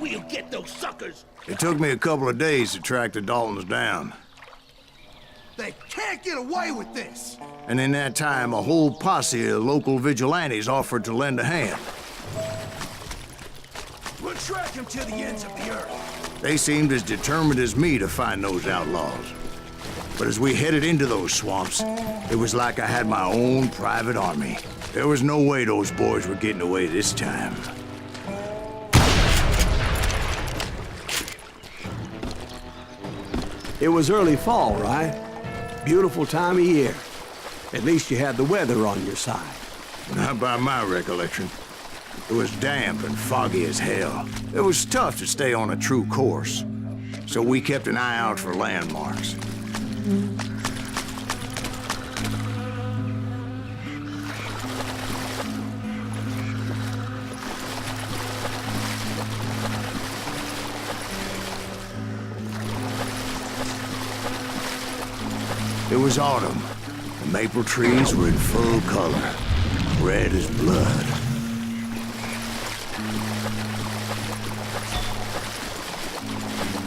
We'll get those suckers! It took me a couple of days to track the Daltons down. They can't get away with this! And in that time, a whole posse of local vigilantes offered to lend a hand. We'll track them to the ends of the earth. They seemed as determined as me to find those outlaws. But as we headed into those swamps, it was like I had my own private army. There was no way those boys were getting away this time. It was early fall, right? Beautiful time of year. At least you had the weather on your side. Not by my recollection. It was damp and foggy as hell. It was tough to stay on a true course. So we kept an eye out for landmarks. It was autumn. The maple trees were in full color, red as blood.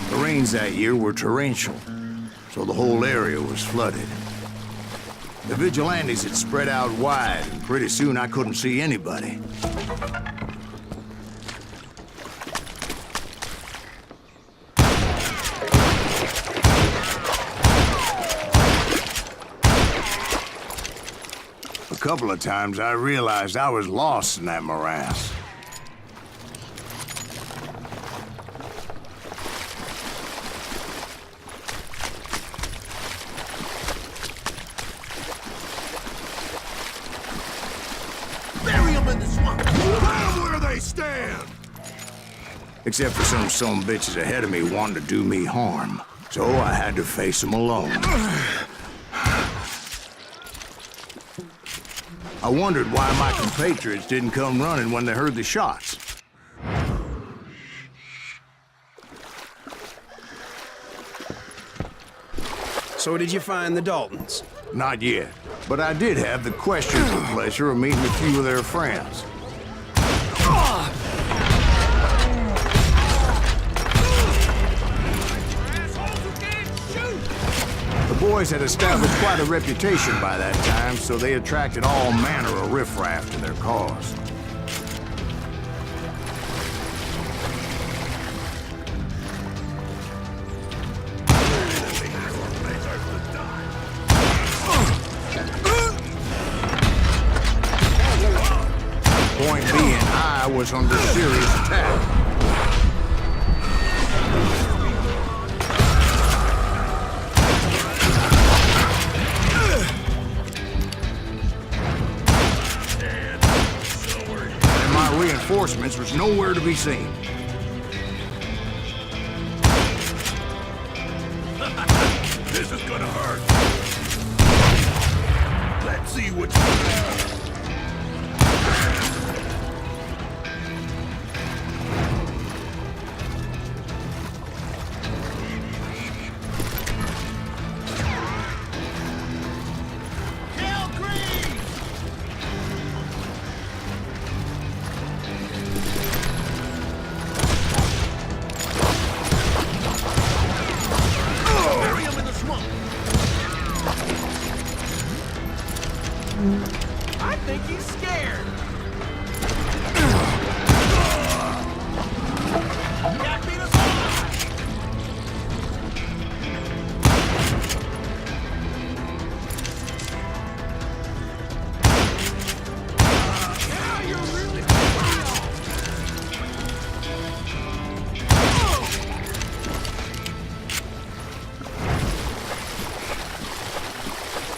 The rains that year were torrential, so the whole area was flooded. The vigilantes had spread out wide, and pretty soon I couldn't see anybody. A couple of times I realized I was lost in that morass. Bury them in the swamp! Put them where they stand! Except for some sumbitches ahead of me wanting to do me harm. So I had to face them alone. I wondered why my compatriots didn't come running when they heard the shots. So did you find the Daltons? Not yet, but I did have the questionable pleasure of meeting a few of their friends. The boys had established quite a reputation by that time, so they attracted all manner of riffraff to their cause. Point being, I was under serious attack. Reinforcements was nowhere to be seen. This is gonna hurt. Let's see what you have. I think he's scared. Can't beat us all. Now you're really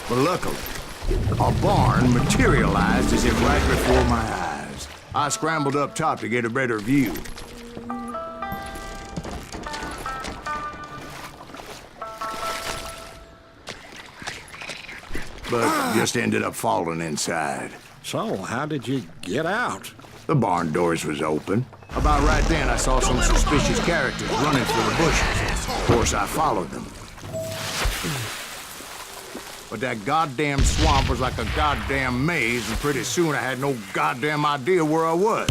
But luckily, a barn materialized as if right before my eyes. I scrambled up top to get a better view. But just ended up falling inside. So, how did you get out? The barn doors was open. About right then, I saw some suspicious characters running through the bushes. Of course, I followed them. But that goddamn swamp was like a goddamn maze, and pretty soon I had no goddamn idea where I was.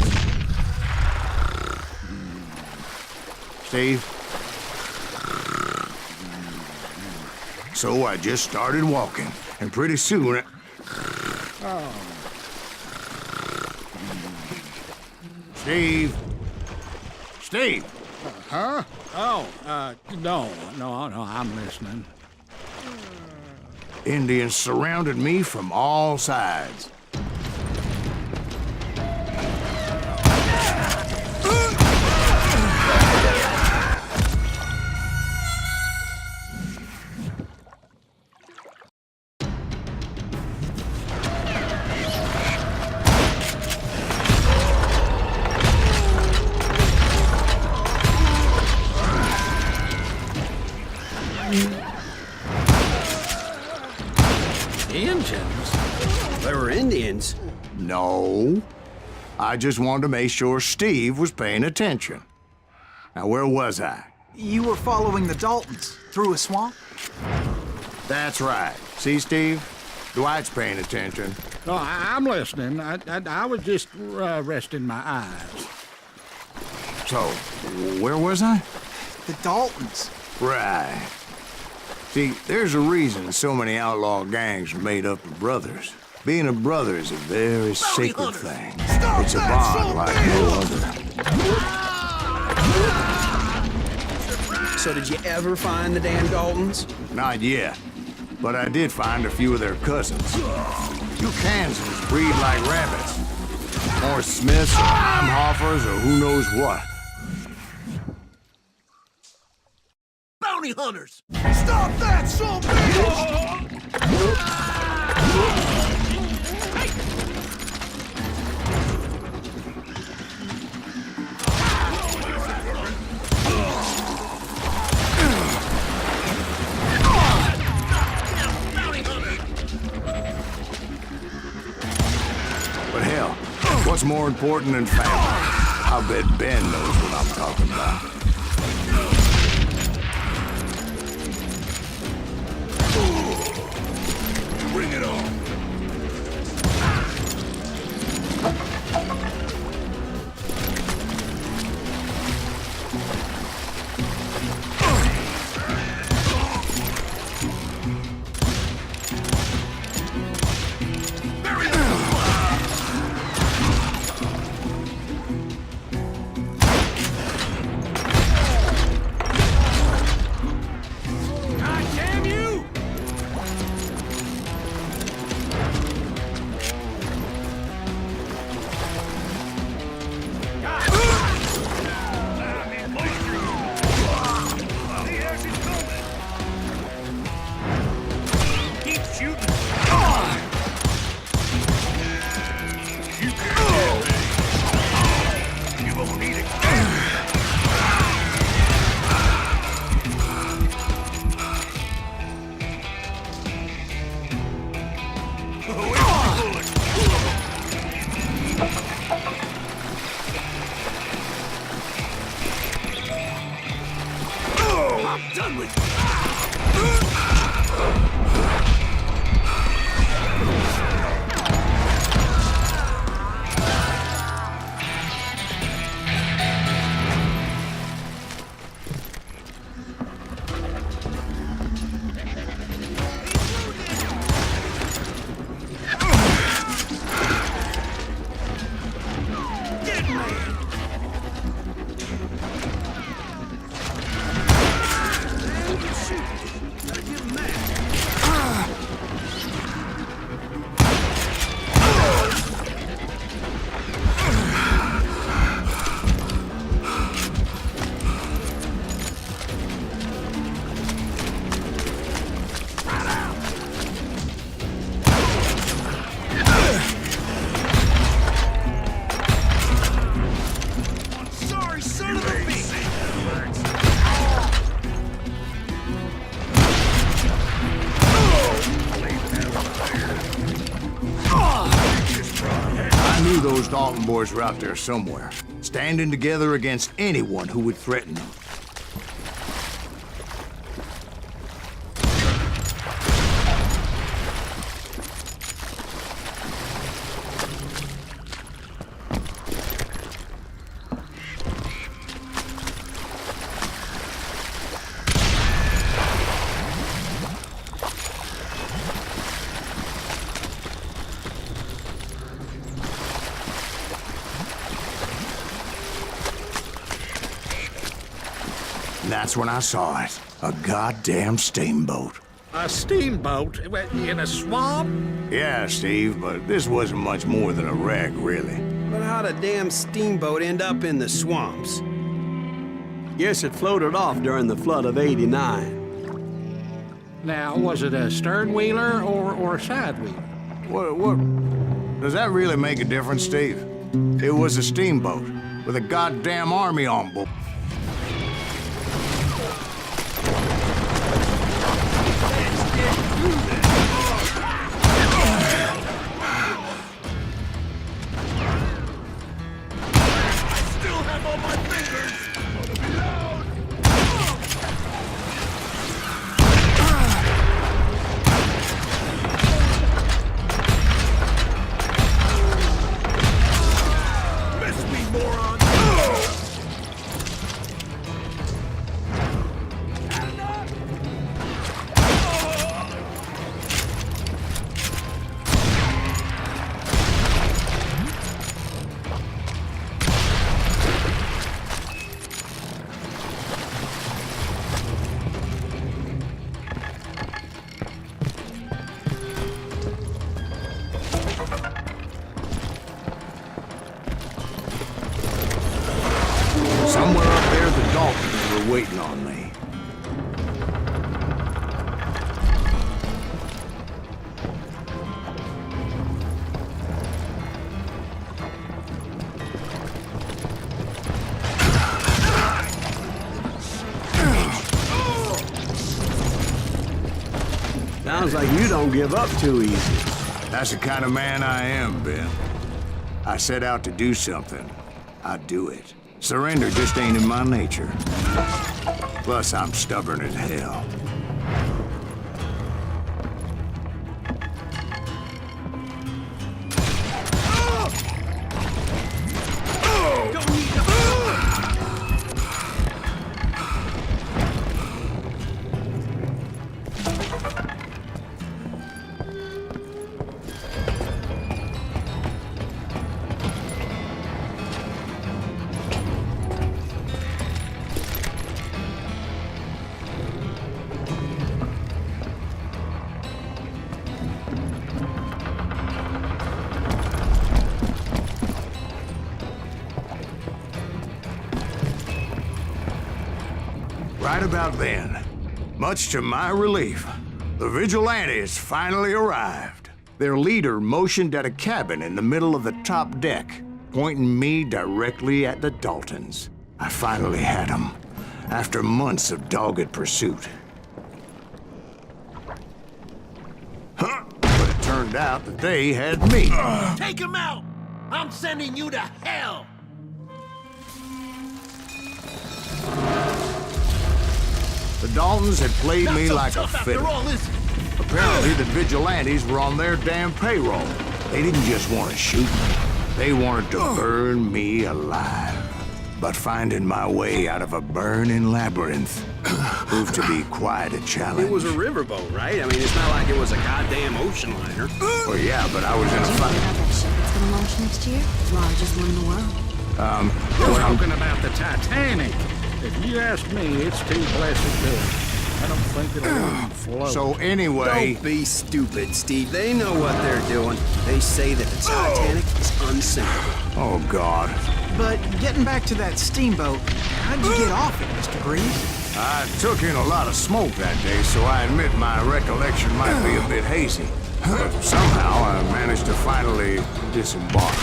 Steve? So I just started walking, and pretty soon Steve? Steve! Huh? Oh, no, I'm listening. Indians surrounded me from all sides. Indians? They were Indians? No. I just wanted to make sure Steve was paying attention. Now, where was I? You were following the Daltons through a swamp? That's right. See, Steve? Dwight's paying attention. No, I'm listening. I was just resting my eyes. So, where was I? The Daltons. Right. See, there's a reason so many outlaw gangs are made up of brothers. Being a brother is a very sacred thing. It's a bond like no other. So did you ever find the damn Daltons? Not yet, but I did find a few of their cousins. You Kansans breed like rabbits. Or Smiths, or Heimhoffers, or who knows what. Bounty hunters! Stop that, son of a bitch! But hell, what's more important than family? I bet Ben knows what I'm talking about. Bring it on. Those Dalton boys were out there somewhere, standing together against anyone who would threaten them. that's when I saw it. A goddamn steamboat. A steamboat in a swamp? Yeah, Steve, but this wasn't much more than a wreck, really. But how'd a damn steamboat end up in the swamps? Guess it floated off during the flood of '89. Now, was it a stern wheeler or a side wheeler? What? Does that really make a difference, Steve? It was a steamboat with a goddamn army on board. Somewhere up there, the Daltons were waiting on me. Sounds like you don't give up too easy. That's the kind of man I am, Ben. I set out to do something. I do it. Surrender just ain't in my nature. Plus, I'm stubborn as hell. Right about then, much to my relief, the vigilantes finally arrived. Their leader motioned at a cabin in the middle of the top deck, pointing me directly at the Daltons. I finally had them, after months of dogged pursuit. Huh? But it turned out that they had me. Take him out! I'm sending you to hell! The Daltons had played Not me so like a tough fiddle. after all, is it? Apparently, the vigilantes were on their damn payroll. They didn't just want to shoot me. They wanted to burn me alive. But finding my way out of a burning labyrinth proved to be quite a challenge. It was a riverboat, right? I mean, it's not like it was a goddamn ocean liner. Well, yeah, but I was in a Do you know fight. about that ship that's gonna launch next year? Largest one in the world. We're talking about the Titanic. If you ask me, it's too blessed good. I don't think it'll even float. So anyway, Don't be stupid, Steve. They know what they're doing. They say that the Titanic is unsinkable. oh God, But getting back to that steamboat, how'd you get off it, Mr. Greaves? I took in a lot of smoke that day, so I admit my recollection might be a bit hazy. But somehow I managed to finally disembark.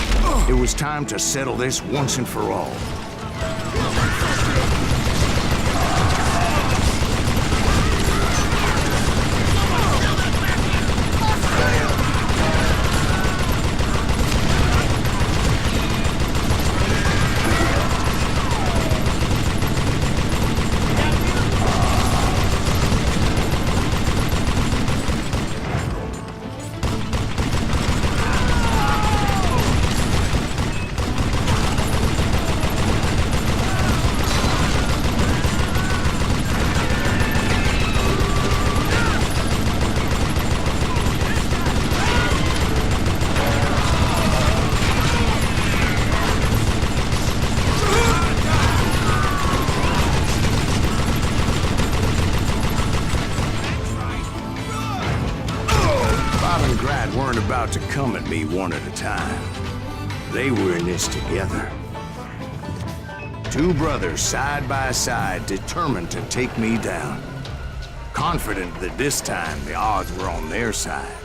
It was time to settle this once and for all. weren't about to come at me one at a time. They were in this together. Two brothers side by side, determined to take me down. Confident that this time the odds were on their side.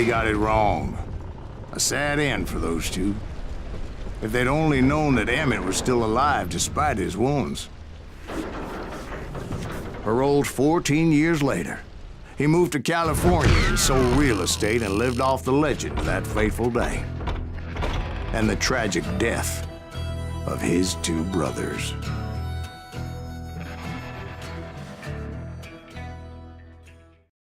They got it wrong. A sad end for those two. If they'd only known that Emmett was still alive despite his wounds. Paroled 14 years later, he moved to California and sold real estate and lived off the legend of that fateful day. And the tragic death of his two brothers.